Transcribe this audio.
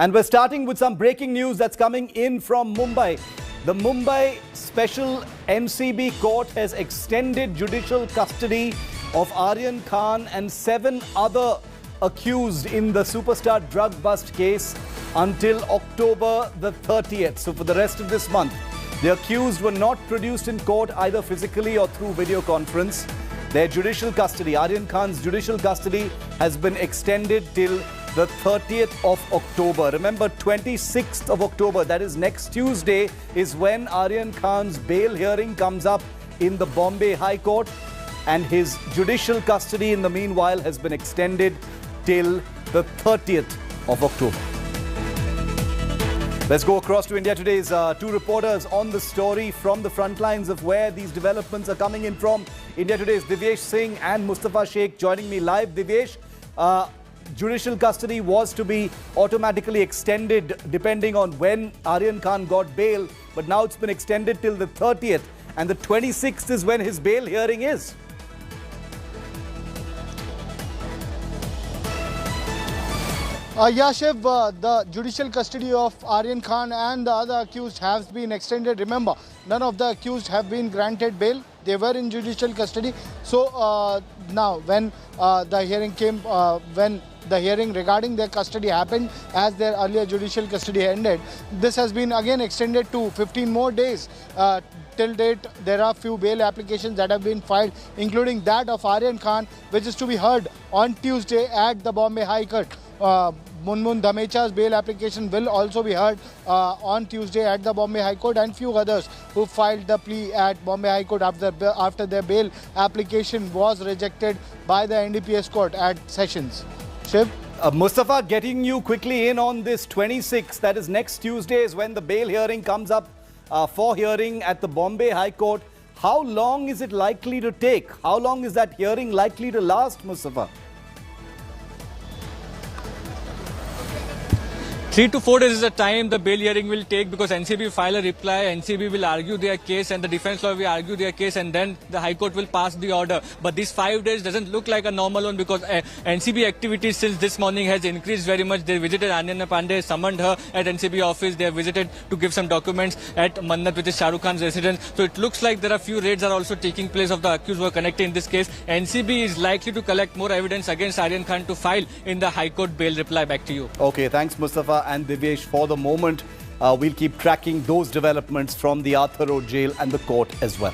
And we're starting with some breaking news that's coming in from Mumbai. The Mumbai Special NCB Court has extended judicial custody of Aryan Khan and 7 other accused in the superstar drug bust case until October the 30th. So for the rest of this month, the accused were not produced in court either physically or through video conference. Their judicial custody, Aryan Khan's judicial custody, has been extended till the 30th of October. Remember, 26th of October, that is next Tuesday, is when Aryan Khan's bail hearing comes up in the Bombay High Court, and his judicial custody in the meanwhile has been extended till the 30th of October. Let's go across to India Today's 2 reporters on the story from the front lines of where these developments are coming in from. India Today's Divyesh Singh and Mustafa Sheikh joining me live. Divyesh, judicial custody was to be automatically extended depending on when Aryan Khan got bail, but now it's been extended till the 30th, and the 26th is when his bail hearing is. Shiv, the judicial custody of Aryan Khan and the other accused has been extended. Remember, none of the accused have been granted bail. They were in judicial custody. So now when the hearing came, when the hearing regarding their custody happened, as their earlier judicial custody ended, this has been again extended to 15 more days. Till date, there are few bail applications that have been filed, including that of Aryan Khan, which is to be heard on Tuesday at the Bombay High Court. Munmun Dhamecha's bail application will also be heard on Tuesday at the Bombay High Court, and few others who filed the plea at Bombay High Court after their bail application was rejected by the NDPS court at Sessions. Shiv? Mustafa, getting you quickly in on this 26th, that is next Tuesday, is when the bail hearing comes up for hearing at the Bombay High Court. How long is it likely to take? How long is that hearing likely to last, Mustafa? 3 to 4 days is the time the bail hearing will take, because NCB will file a reply, NCB will argue their case, and the defense lawyer will argue their case, and then the High Court will pass the order. But these 5 days doesn't look like a normal one, because NCB activities since this morning has increased very much. They visited Ananya Pandey, summoned her at NCB office. They have visited to give some documents at Mannat, which is Shah Rukh Khan's residence. So it looks like there are few raids are also taking place of the accused who are connected in this case. NCB is likely to collect more evidence against Aryan Khan to file in the High Court bail reply. Back to you. Okay, thanks Mustafa and Divyesh. For the moment, we'll keep tracking those developments from the Arthur Road Jail and the court as well.